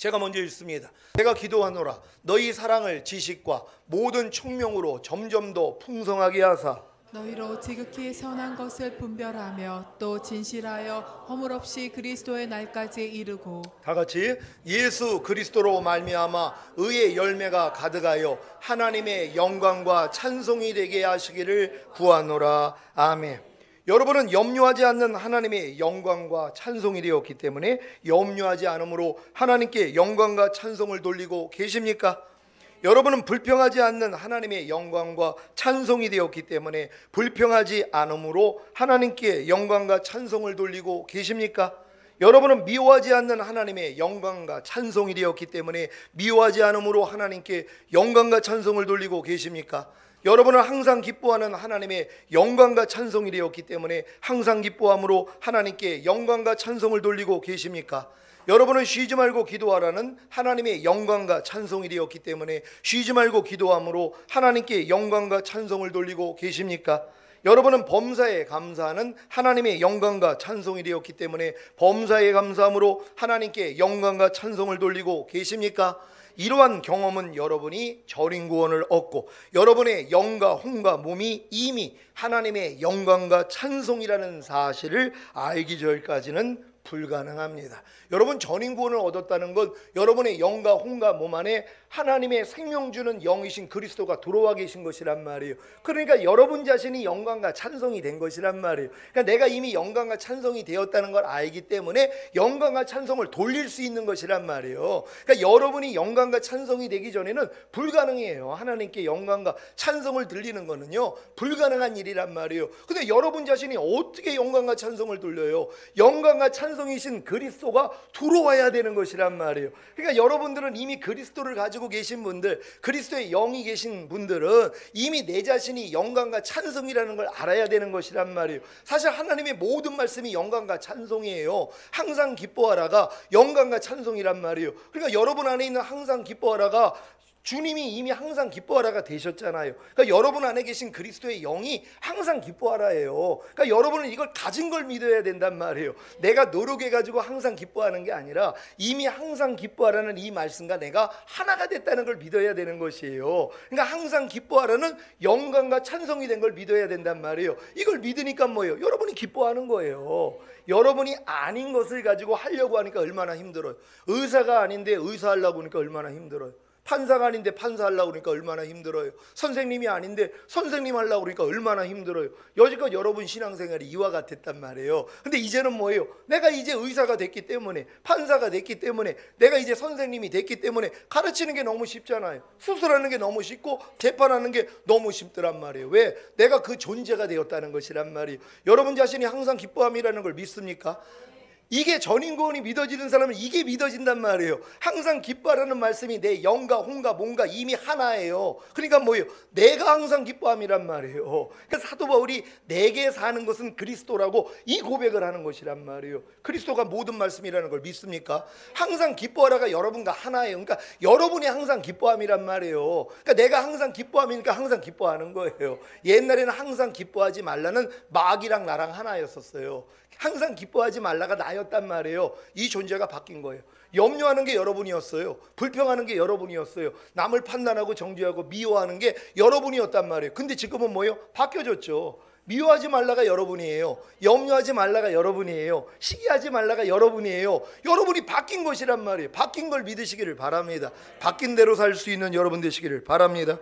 제가 먼저 읽습니다. 내가 기도하노라 너희 사랑을 지식과 모든 총명으로 점점 더 풍성하게 하사 너희로 지극히 선한 것을 분별하며 또 진실하여 허물 없이 그리스도의 날까지 이르고 다 같이 예수 그리스도로 말미암아 의의 열매가 가득하여 하나님의 영광과 찬송이 되게 하시기를 구하노라. 아멘. 여러분은 염려하지 않는 하나님의 영광과 찬송이 되었기 때문에 염려하지 않으므로 하나님께 영광과 찬송을 돌리고 계십니까? 여러분은 불평하지 않는 하나님의 영광과 찬송이 되었기 때문에 불평하지 않으므로 하나님께 영광과 찬송을 돌리고 계십니까? 여러분은 미워하지 않는 하나님의 영광과 찬송이 되었기 때문에 미워하지 않으므로 하나님께 영광과 찬송을 돌리고 계십니까? 여러분은 항상 기뻐하는 하나님의 영광과 찬송이 되었기 때문에 항상 기뻐함으로 하나님께 영광과 찬송을 돌리고 계십니까? 여러분은 쉬지 말고 기도하라는 하나님의 영광과 찬송이 되었기 때문에 쉬지 말고 기도함으로 하나님께 영광과 찬송을 돌리고 계십니까? 여러분은 범사에 감사하는 하나님의 영광과 찬송이 되었기 때문에 범사에 감사함으로 하나님께 영광과 찬송을 돌리고 계십니까? 이러한 경험은 여러분이 절인 구원을 얻고 여러분의 영과 혼과 몸이 이미 하나님의 영광과 찬송이라는 사실을 알기 전까지는 불가능합니다. 여러분 전인 구원을 얻었다는 건 여러분의 영과 혼과 몸 안에 하나님의 생명 주는 영이신 그리스도가 들어와 계신 것이란 말이에요. 그러니까 여러분 자신이 영광과 찬송이 된 것이란 말이에요. 그러니까 내가 이미 영광과 찬송이 되었다는 걸 알기 때문에 영광과 찬송을 돌릴 수 있는 것이란 말이에요. 그러니까 여러분이 영광과 찬송이 되기 전에는 불가능해요. 하나님께 영광과 찬송을 들리는 거는요 불가능한 일이란 말이에요. 근데 여러분 자신이 어떻게 영광과 찬송을 돌려요? 영광과 찬송이신 그리스도가 들어와야 되는 것이란 말이에요. 그러니까 여러분들은 이미 그리스도를 가지고 계신 분들, 그리스도의 영이 계신 분들은 이미 내 자신이 영광과 찬송이라는 걸 알아야 되는 것이란 말이에요. 사실 하나님의 모든 말씀이 영광과 찬송이에요. 항상 기뻐하라가 영광과 찬송이란 말이에요. 그러니까 여러분 안에 있는 항상 기뻐하라가 주님이 이미 항상 기뻐하라가 되셨잖아요. 그러니까 여러분 안에 계신 그리스도의 영이 항상 기뻐하라예요. 그러니까 여러분은 이걸 가진 걸 믿어야 된단 말이에요. 내가 노력해가지고 항상 기뻐하는 게 아니라 이미 항상 기뻐하라는 이 말씀과 내가 하나가 됐다는 걸 믿어야 되는 것이에요. 그러니까 항상 기뻐하라는 영광과 찬송이 된 걸 믿어야 된단 말이에요. 이걸 믿으니까 뭐예요? 여러분이 기뻐하는 거예요. 여러분이 아닌 것을 가지고 하려고 하니까 얼마나 힘들어요. 의사가 아닌데 의사하려고 하니까 얼마나 힘들어요. 판사가 아닌데 판사하려고 그러니까 얼마나 힘들어요. 선생님이 아닌데 선생님 하려고 그러니까 얼마나 힘들어요. 여지껏 여러분 신앙생활이 이와 같았단 말이에요. 근데 이제는 뭐예요? 내가 이제 의사가 됐기 때문에 판사가 됐기 때문에 내가 이제 선생님이 됐기 때문에 가르치는 게 너무 쉽잖아요. 수술하는 게 너무 쉽고 재판하는 게 너무 쉽더란 말이에요. 왜? 내가 그 존재가 되었다는 것이란 말이에요. 여러분 자신이 항상 기뻐함이라는 걸 믿습니까? 이게 전인구원이 믿어지는 사람은 이게 믿어진단 말이에요. 항상 기뻐하라는 말씀이 내 영과 혼과 몸과 이미 하나예요. 그러니까 뭐예요? 내가 항상 기뻐함이란 말이에요. 그래서 사도 바울이 내게 사는 것은 그리스도라고 이 고백을 하는 것이란 말이에요. 그리스도가 모든 말씀이라는 걸 믿습니까? 항상 기뻐하라가 여러분과 하나예요. 그러니까 여러분이 항상 기뻐함이란 말이에요. 그러니까 내가 항상 기뻐함이니까 항상 기뻐하는 거예요. 옛날에는 항상 기뻐하지 말라는 마귀랑 나랑 하나였었어요. 항상 기뻐하지 말라가 나였단 말이에요. 이 존재가 바뀐 거예요. 염려하는 게 여러분이었어요. 불평하는 게 여러분이었어요. 남을 판단하고 정죄하고 미워하는 게 여러분이었단 말이에요. 근데 지금은 뭐예요? 바뀌어졌죠. 미워하지 말라가 여러분이에요. 염려하지 말라가 여러분이에요. 시기하지 말라가 여러분이에요. 여러분이 바뀐 것이란 말이에요. 바뀐 걸 믿으시기를 바랍니다. 바뀐 대로 살 수 있는 여러분 되시기를 바랍니다.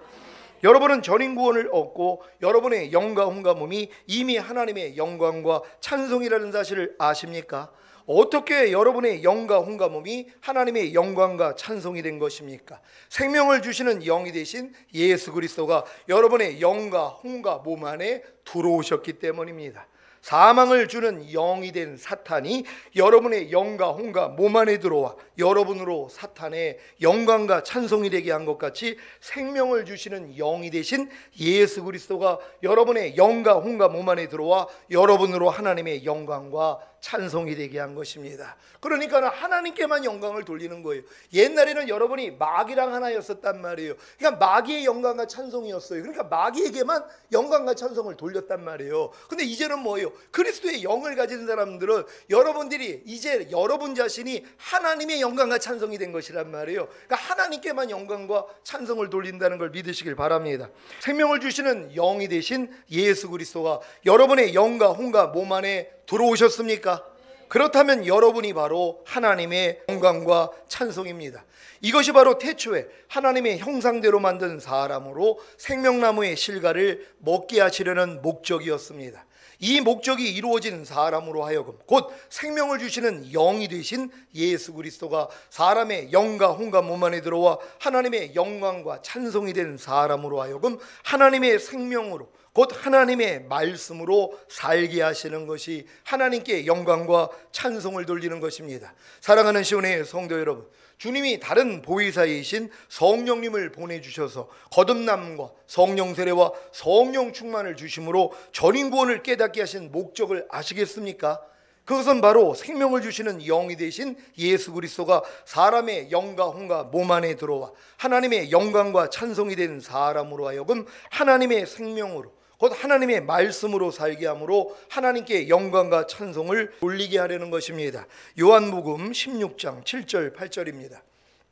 여러분은 전인 구원을 얻고 여러분의 영과 혼과 몸이 이미 하나님의 영광과 찬송이라는 사실을 아십니까? 어떻게 여러분의 영과 혼과 몸이 하나님의 영광과 찬송이 된 것입니까? 생명을 주시는 영이 되신 예수 그리스도가 여러분의 영과 혼과 몸 안에 들어오셨기 때문입니다. 사망을 주는 영이 된 사탄이 여러분의 영과 혼과 몸 안에 들어와 여러분으로 사탄의 영광과 찬송이 되게 한 것 같이 생명을 주시는 영이 되신 예수 그리스도가 여러분의 영과 혼과 몸 안에 들어와 여러분으로 하나님의 영광과 찬송이 되게 한 것입니다. 그러니까 하나님께만 영광을 돌리는 거예요. 옛날에는 여러분이 마귀랑 하나였었단 말이에요. 그러니까 마귀의 영광과 찬송이었어요. 그러니까 마귀에게만 영광과 찬송을 돌렸단 말이에요. 근데 이제는 뭐예요? 그리스도의 영을 가진 사람들은 여러분들이 이제 여러분 자신이 하나님의 영광과 찬송이 된 것이란 말이에요. 그러니까 하나님께만 영광과 찬송을 돌린다는 걸 믿으시길 바랍니다. 생명을 주시는 영이 되신 예수 그리스도가 여러분의 영과 혼과 몸 안에 들어오셨습니까? 그렇다면 여러분이 바로 하나님의 영광과 찬송입니다. 이것이 바로 태초에 하나님의 형상대로 만든 사람으로 생명나무의 실과를 먹게 하시려는 목적이었습니다. 이 목적이 이루어진 사람으로 하여금 곧 생명을 주시는 영이 되신 예수 그리스도가 사람의 영과 혼과 몸 안에 들어와 하나님의 영광과 찬송이 된 사람으로 하여금 하나님의 생명으로 곧 하나님의 말씀으로 살게 하시는 것이 하나님께 영광과 찬송을 돌리는 것입니다. 사랑하는 시온의 성도 여러분, 주님이 다른 보혜사이신 성령님을 보내주셔서 거듭남과 성령 세례와 성령 충만을 주심으로 전인 구원을 깨닫게 하신 목적을 아시겠습니까? 그것은 바로 생명을 주시는 영이 되신 예수 그리스도가 사람의 영과 혼과 몸 안에 들어와 하나님의 영광과 찬송이 된 사람으로 하여금 하나님의 생명으로 곧 하나님의 말씀으로 살게 함으로 하나님께 영광과 찬송을 돌리게 하려는 것입니다. 요한복음 16장 7절 8절입니다.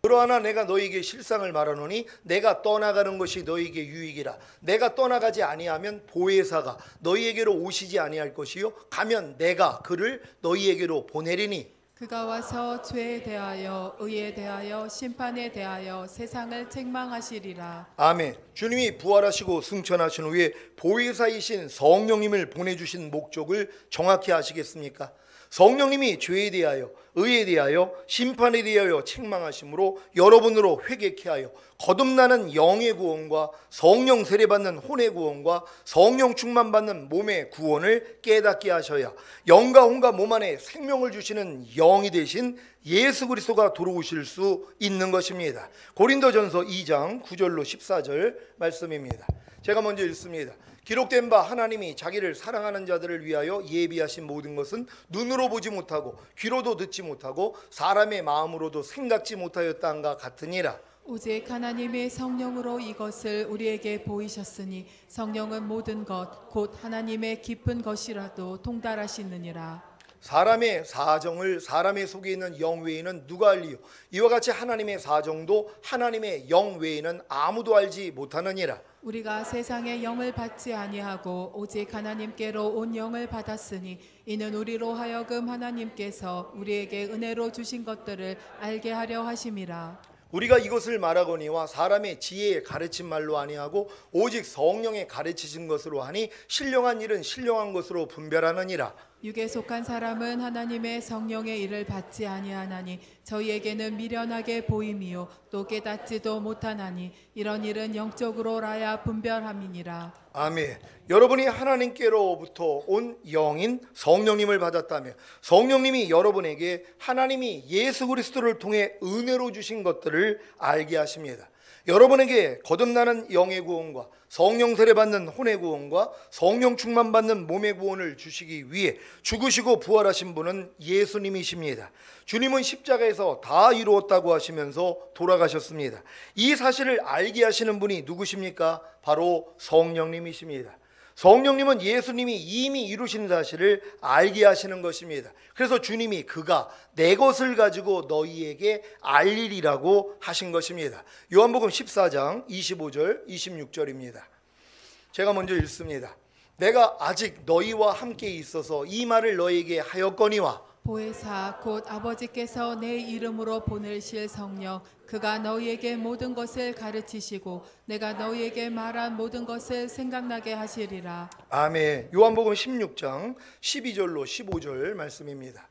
그러하나 내가 너희에게 실상을 말하노니 내가 떠나가는 것이 너희에게 유익이라. 내가 떠나가지 아니하면 보혜사가 너희에게로 오시지 아니할 것이요 가면 내가 그를 너희에게로 보내리니. 그가 와서 죄에 대하여 의에 대하여 심판에 대하여 세상을 책망하시리라. 아멘. 주님이 부활하시고 승천하신 후에 보혜사이신 성령님을 보내주신 목적을 정확히 아시겠습니까? 성령님이 죄에 대하여 의에 대하여 심판에 대하여 책망하심으로 여러분으로 회개케 하여 거듭나는 영의 구원과 성령 세례받는 혼의 구원과 성령 충만받는 몸의 구원을 깨닫게 하셔야 영과 혼과 몸 안에 생명을 주시는 영이 되신 예수 그리스도가 들어오실 수 있는 것입니다. 고린도전서 2장 9절로 14절 말씀입니다. 제가 먼저 읽습니다. 기록된 바 하나님이 자기를 사랑하는 자들을 위하여 예비하신 모든 것은 눈으로 보지 못하고 귀로도 듣지 못하고 사람의 마음으로도 생각지 못하였다함과 같으니라. 오직 하나님의 성령으로 이것을 우리에게 보이셨으니 성령은 모든 것 곧 하나님의 깊은 것이라도 통달하시느니라. 사람의 사정을 사람의 속에 있는 영 외에는 누가 알리요? 이와 같이 하나님의 사정도 하나님의 영 외에는 아무도 알지 못하느니라. 우리가 세상의 영을 받지 아니하고 오직 하나님께로 온 영을 받았으니 이는 우리로 하여금 하나님께서 우리에게 은혜로 주신 것들을 알게 하려 하심이라. 우리가 이것을 말하거니와 사람의 지혜에 가르친 말로 아니하고 오직 성령의 가르치신 것으로 하니 신령한 일은 신령한 것으로 분별하느니라. 육에 속한 사람은 하나님의 성령의 일을 받지 아니하나니 저희에게는 미련하게 보임이요 또 깨닫지도 못하나니 이런 일은 영적으로라야 분별함이니라. 아멘. 여러분이 하나님께로부터 온 영인 성령님을 받았다며 성령님이 여러분에게 하나님이 예수 그리스도를 통해 은혜로 주신 것들을 알게 하십니다. 여러분에게 거듭나는 영의 구원과 성령 세례받는 혼의 구원과 성령 충만받는 몸의 구원을 주시기 위해 죽으시고 부활하신 분은 예수님이십니다. 주님은 십자가에서 다 이루었다고 하시면서 돌아가셨습니다. 이 사실을 알게 하시는 분이 누구십니까? 바로 성령님이십니다. 성령님은 예수님이 이미 이루신 사실을 알게 하시는 것입니다. 그래서 주님이 그가 내 것을 가지고 너희에게 알리리라고 하신 것입니다. 요한복음 14장 25절 26절입니다. 제가 먼저 읽습니다. 내가 아직 너희와 함께 있어서 이 말을 너희에게 하였거니와 보혜사 곧 아버지께서 내 이름으로 보내실 성령 그가 너희에게 모든 것을 가르치시고 내가 너희에게 말한 모든 것을 생각나게 하시리라. 아멘. 요한복음 16장 12절로 15절 말씀입니다.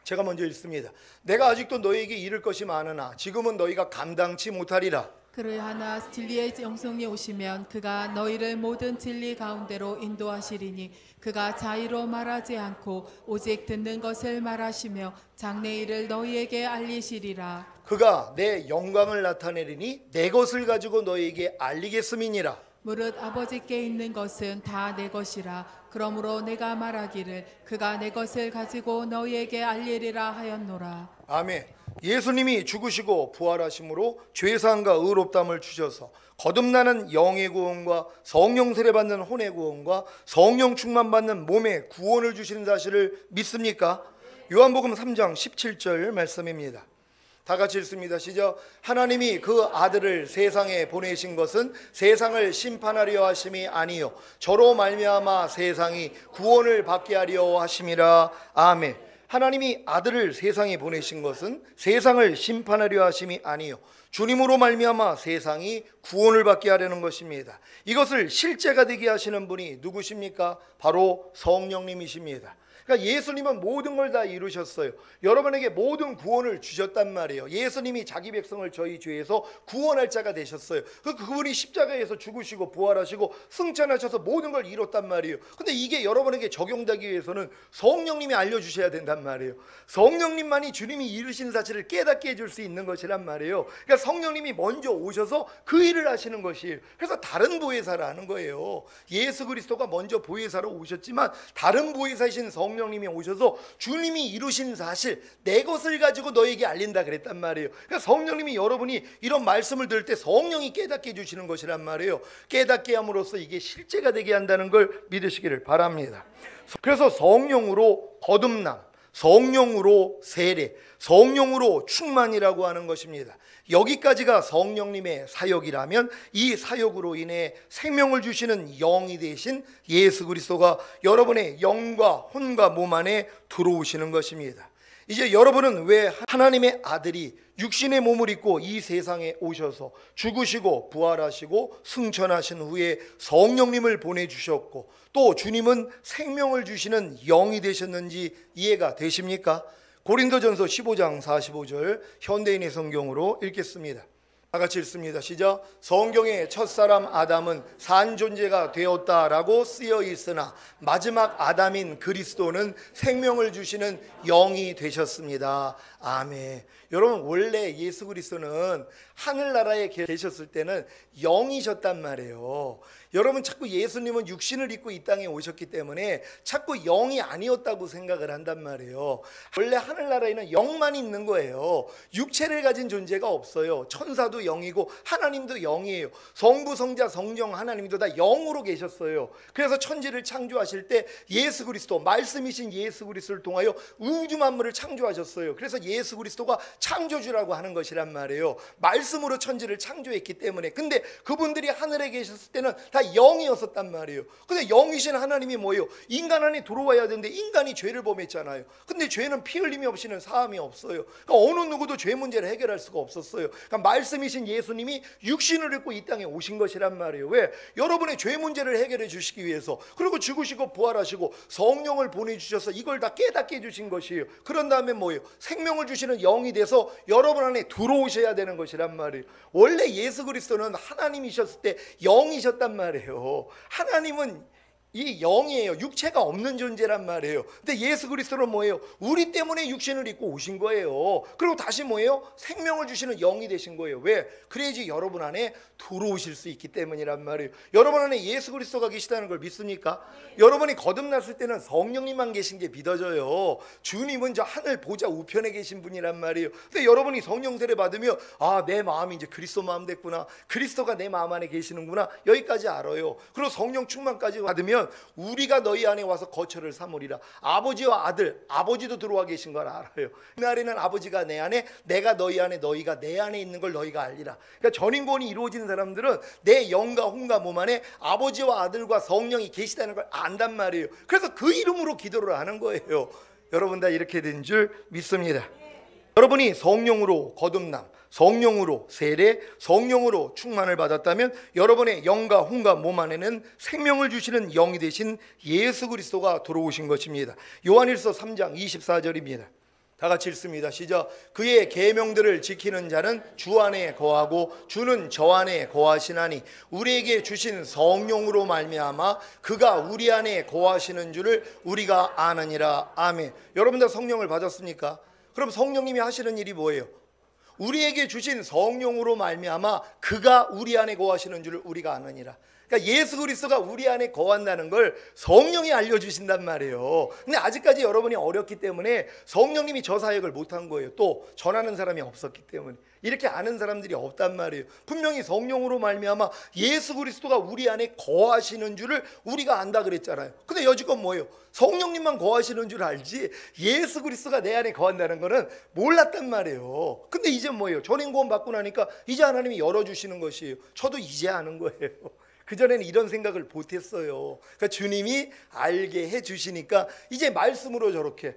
제가 먼저 읽습니다. 내가 아직도 너희에게 이를 것이 많으나 지금은 너희가 감당치 못하리라. 그러하나 진리의 영성이 오시면 그가 너희를 모든 진리 가운데로 인도하시리니 그가 자의로 말하지 않고 오직 듣는 것을 말하시며 장래 일을 너희에게 알리시리라. 그가 내 영광을 나타내리니 내 것을 가지고 너희에게 알리겠음이니라. 무릇 아버지께 있는 것은 다 내 것이라. 그러므로 내가 말하기를 그가 내 것을 가지고 너희에게 알리리라 하였노라. 아멘. 예수님이 죽으시고 부활하심으로 죄사함과 의롭다함을 주셔서 거듭나는 영의 구원과 성령 세례 받는 혼의 구원과 성령 충만 받는 몸의 구원을 주시는 사실을 믿습니까? 요한복음 3장 17절 말씀입니다. 다 같이 읽습니다. 시작. 하나님이 그 아들을 세상에 보내신 것은 세상을 심판하려 하심이 아니요 저로 말미암아 세상이 구원을 받게 하려 하심이라. 아멘. 하나님이 아들을 세상에 보내신 것은 세상을 심판하려 하심이 아니요 주님으로 말미암아 세상이 구원을 받게 하려는 것입니다. 이것을 실제가 되게 하시는 분이 누구십니까? 바로 성령님이십니다. 그러니까 예수님은 모든 걸 다 이루셨어요. 여러분에게 모든 구원을 주셨단 말이에요. 예수님이 자기 백성을 저희 죄에서 구원할 자가 되셨어요. 그분이 십자가에서 죽으시고 부활하시고 승천하셔서 모든 걸 이뤘단 말이에요. 근데 이게 여러분에게 적용되기 위해서는 성령님이 알려주셔야 된단 말이에요. 성령님만이 주님이 이루신 사실을 깨닫게 해줄 수 있는 것이란 말이에요. 그러니까 성령님이 먼저 오셔서 그 일을 하시는 것이에요. 그래서 다른 보혜사를 하는 거예요. 예수 그리스도가 먼저 보혜사로 오셨지만 다른 보혜사이신 성령님이 오셔서 주님이 이루신 사실 내 것을 가지고 너에게 알린다 그랬단 말이에요. 그러니까 성령님이 여러분이 이런 말씀을 들을 때 성령이 깨닫게 해주시는 것이란 말이에요. 깨닫게 함으로써 이게 실제가 되게 한다는 걸 믿으시기를 바랍니다. 그래서 성령으로 거듭남, 성령으로 세례, 성령으로 충만이라고 하는 것입니다. 여기까지가 성령님의 사역이라면 이 사역으로 인해 생명을 주시는 영이 되신 예수 그리스도가 여러분의 영과 혼과 몸 안에 들어오시는 것입니다. 이제 여러분은 왜 하나님의 아들이 육신의 몸을 입고 이 세상에 오셔서 죽으시고 부활하시고 승천하신 후에 성령님을 보내주셨고 또 주님은 생명을 주시는 영이 되셨는지 이해가 되십니까? 고린도전서 15장 45절 현대인의 성경으로 읽겠습니다. 다 같이 읽습니다. 시작. 성경의 첫사람 아담은 산 존재가 되었다라고 쓰여 있으나 마지막 아담인 그리스도는 생명을 주시는 영이 되셨습니다. 아멘. 여러분 원래 예수 그리스도는 하늘나라에 계셨을 때는 영이셨단 말이에요. 여러분 자꾸 예수님은 육신을 입고 이 땅에 오셨기 때문에 자꾸 영이 아니었다고 생각을 한단 말이에요. 원래 하늘나라에는 영만 있는 거예요. 육체를 가진 존재가 없어요. 천사도 영이고 하나님도 영이에요. 성부, 성자, 성령 하나님도 다 영으로 계셨어요. 그래서 천지를 창조하실 때 예수 그리스도 말씀이신 예수 그리스도를 통하여 우주 만물을 창조하셨어요. 그래서 예수 그리스도가 창조주라고 하는 것이란 말이에요. 말씀으로 천지를 창조했기 때문에. 근데 그분들이 하늘에 계셨을 때는 다 영이었었단 말이에요. 근데 영이신 하나님이 뭐예요? 인간 안에 들어와야 되는데 인간이 죄를 범했잖아요. 근데 죄는 피 흘림이 없이는 사함이 없어요. 그러니까 어느 누구도 죄 문제를 해결할 수가 없었어요. 그러니까 말씀이신 예수님이 육신을 입고 이 땅에 오신 것이란 말이에요. 왜? 여러분의 죄 문제를 해결해 주시기 위해서. 그리고 죽으시고 부활하시고 성령을 보내주셔서 이걸 다 깨닫게 해주신 것이에요. 그런 다음에 뭐예요? 생명을 주시는 영이 돼서 여러분 안에 들어오셔야 되는 것이란 말이에요. 원래 예수 그리스도는 하나님이셨을 때 영이셨단 말이에요. 하나님은 이 영이에요. 육체가 없는 존재란 말이에요. 근데 예수 그리스도는 뭐예요? 우리 때문에 육신을 입고 오신 거예요. 그리고 다시 뭐예요? 생명을 주시는 영이 되신 거예요. 왜? 그래야지 여러분 안에 들어오실 수 있기 때문이란 말이에요. 여러분 안에 예수 그리스도가 계시다는 걸 믿습니까? 여러분이 거듭났을 때는 성령님만 계신 게 믿어져요. 주님은 저 하늘 보좌 우편에 계신 분이란 말이에요. 근데 여러분이 성령 세례 받으면 아, 내 마음이 이제 그리스도 마음 됐구나. 그리스도가 내 마음 안에 계시는구나. 여기까지 알아요. 그리고 성령 충만까지 받으면 우리가 너희 안에 와서 거처를 삼으리라. 아버지와 아들, 아버지도 들어와 계신 걸 알아요. 그날에는 아버지가 내 안에, 내가 너희 안에, 너희가 내 안에 있는 걸 너희가 알리라. 그러니까 전인권이 이루어지는 사람들은 내 영과 혼과 몸 안에 아버지와 아들과 성령이 계시다는 걸 안단 말이에요. 그래서 그 이름으로 기도를 하는 거예요. 여러분 다 이렇게 된 줄 믿습니다. 여러분이 성령으로 거듭남, 성령으로 세례, 성령으로 충만을 받았다면 여러분의 영과 혼과 몸 안에는 생명을 주시는 영이 되신 예수 그리스도가 들어오신 것입니다. 요한일서 3장 24절입니다. 다 같이 읽습니다. 시작. 그의 계명들을 지키는 자는 주 안에 거하고 주는 저 안에 거하시나니 우리에게 주신 성령으로 말미암아 그가 우리 안에 거하시는 줄을 우리가 아느니라. 아멘. 여러분 다 성령을 받았습니까? 그럼 성령님이 하시는 일이 뭐예요? 우리에게 주신 성령으로 말미암아 그가 우리 안에 거하시는 줄을 우리가 아느니라. 그러니까 예수 그리스도가 우리 안에 거한다는 걸 성령이 알려주신단 말이에요. 근데 아직까지 여러분이 어렸기 때문에 성령님이 저 사역을 못한 거예요. 또 전하는 사람이 없었기 때문에. 이렇게 아는 사람들이 없단 말이에요. 분명히 성령으로 말미암아 예수 그리스도가 우리 안에 거하시는 줄을 우리가 안다 그랬잖아요. 근데 여지껏 뭐예요? 성령님만 거하시는 줄 알지 예수 그리스도가 내 안에 거한다는 거는 몰랐단 말이에요. 근데 이제 뭐예요? 전인 구원 받고 나니까 이제 하나님이 열어주시는 것이에요. 저도 이제 아는 거예요. 그전에는 이런 생각을 못했어요. 그러니까 주님이 알게 해주시니까 이제 말씀으로 저렇게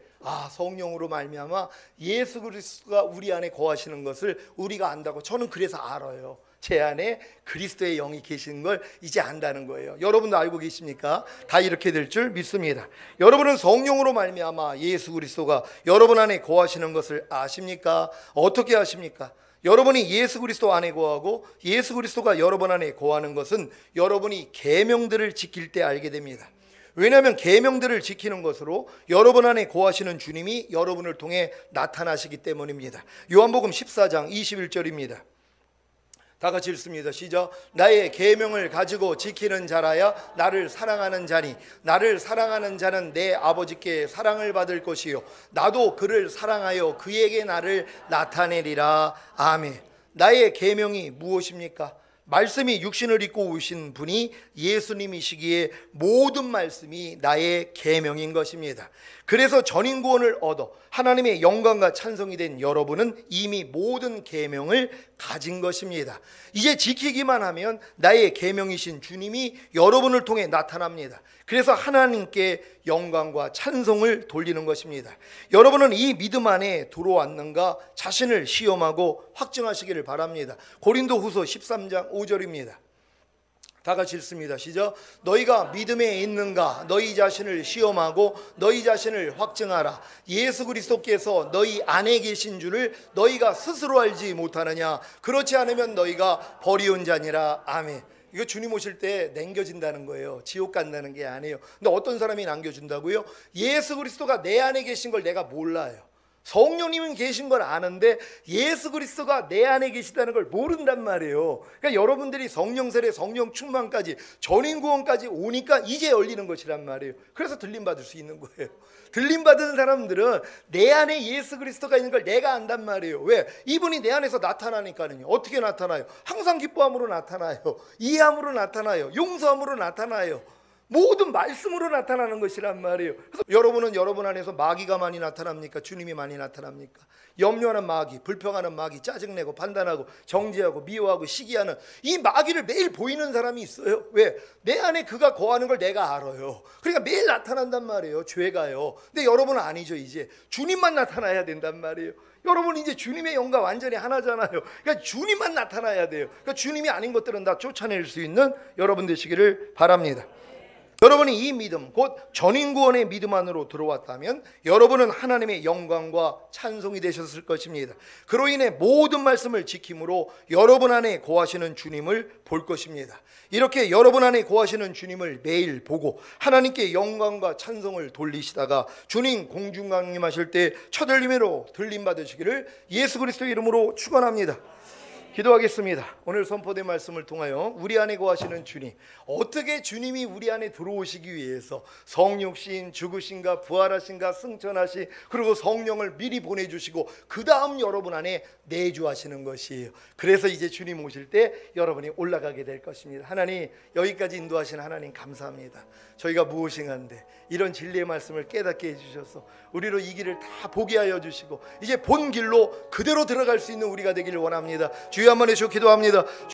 성령으로 말미암아 예수 그리스도가 우리 안에 거하시는 것을 우리가 안다고. 저는 그래서 알아요. 제 안에 그리스도의 영이 계시는 걸 이제 안다는 거예요. 여러분도 알고 계십니까? 다 이렇게 될 줄 믿습니다. 여러분은 성령으로 말미암아 예수 그리스도가 여러분 안에 거하시는 것을 아십니까? 어떻게 아십니까? 여러분이 예수 그리스도 안에 거하고 예수 그리스도가 여러분 안에 거하는 것은 여러분이 계명들을 지킬 때 알게 됩니다. 왜냐하면 계명들을 지키는 것으로 여러분 안에 거하시는 주님이 여러분을 통해 나타나시기 때문입니다. 요한복음 14장 21절입니다. 다 같이 읽습니다. 시작. 나의 계명을 가지고 지키는 자라야 나를 사랑하는 자니 나를 사랑하는 자는 내 아버지께 사랑을 받을 것이요 나도 그를 사랑하여 그에게 나를 나타내리라. 아멘. 나의 계명이 무엇입니까? 말씀이 육신을 입고 오신 분이 예수님이시기에 모든 말씀이 나의 계명인 것입니다. 그래서 전인 구원을 얻어 하나님의 영광과 찬송이 된 여러분은 이미 모든 계명을 가진 것입니다. 이제 지키기만 하면 나의 계명이신 주님이 여러분을 통해 나타납니다. 그래서 하나님께 영광과 찬송을 돌리는 것입니다. 여러분은 이 믿음 안에 들어왔는가 자신을 시험하고 확증하시기를 바랍니다. 고린도후서 13장 5절입니다. 다 같이 읽습니다. 시작. 너희가 믿음에 있는가 너희 자신을 시험하고 너희 자신을 확증하라. 예수 그리스도께서 너희 안에 계신 줄을 너희가 스스로 알지 못하느냐. 그렇지 않으면 너희가 버리온 자니라. 아멘. 이거 주님 오실 때 남겨진다는 거예요. 지옥 간다는 게 아니에요. 근데 어떤 사람이 남겨준다고요? 예수 그리스도가 내 안에 계신 걸 내가 몰라요. 성령님은 계신 걸 아는데 예수 그리스도가 내 안에 계시다는 걸 모른단 말이에요. 그러니까 여러분들이 성령 세례, 성령 충만까지, 전인 구원까지 오니까 이제 열리는 것이란 말이에요. 그래서 들림 받을 수 있는 거예요. 들림 받은 사람들은 내 안에 예수 그리스도가 있는 걸 내가 안단 말이에요. 왜? 이분이 내 안에서 나타나니까요. 어떻게 나타나요? 항상 기뻐함으로 나타나요. 이해함으로 나타나요. 용서함으로 나타나요. 모든 말씀으로 나타나는 것이란 말이에요. 그래서 여러분은 여러분 안에서 마귀가 많이 나타납니까? 주님이 많이 나타납니까? 염려하는 마귀, 불평하는 마귀, 짜증내고 판단하고 정죄하고 미워하고 시기하는 이 마귀를 매일 보이는 사람이 있어요. 왜? 내 안에 그가 거하는 걸 내가 알아요. 그러니까 매일 나타난단 말이에요. 죄가요. 근데 여러분은 아니죠. 이제 주님만 나타나야 된단 말이에요. 여러분 이제 주님의 영과 완전히 하나잖아요. 그러니까 주님만 나타나야 돼요. 그러니까 주님이 아닌 것들은 다 쫓아낼 수 있는 여러분 되시기를 바랍니다. 여러분이 이 믿음, 곧 전인 구원의 믿음 안으로 들어왔다면 여러분은 하나님의 영광과 찬송이 되셨을 것입니다. 그로 인해 모든 말씀을 지킴으로 여러분 안에 거하시는 주님을 볼 것입니다. 이렇게 여러분 안에 거하시는 주님을 매일 보고 하나님께 영광과 찬송을 돌리시다가 주님 공중강림하실 때 첫 열림으로 들림 받으시기를 예수 그리스도의 이름으로 축원합니다. 기도하겠습니다. 오늘 선포된 말씀을 통하여 우리 안에 거하시는 주님, 어떻게 주님이 우리 안에 들어오시기 위해서 성육신, 죽으신가, 부활하신가, 승천하시, 그리고 성령을 미리 보내주시고 그 다음 여러분 안에 내주하시는 것이에요. 그래서 이제 주님 오실 때 여러분이 올라가게 될 것입니다. 하나님, 여기까지 인도하신 하나님 감사합니다. 저희가 무엇인가인데 이런 진리의 말씀을 깨닫게 해주셔서 우리로 이 길을 다 보게 하여 주시고 이제 본 길로 그대로 들어갈 수 있는 우리가 되기를 원합니다. 주여 한번 해주시고 기도합니다.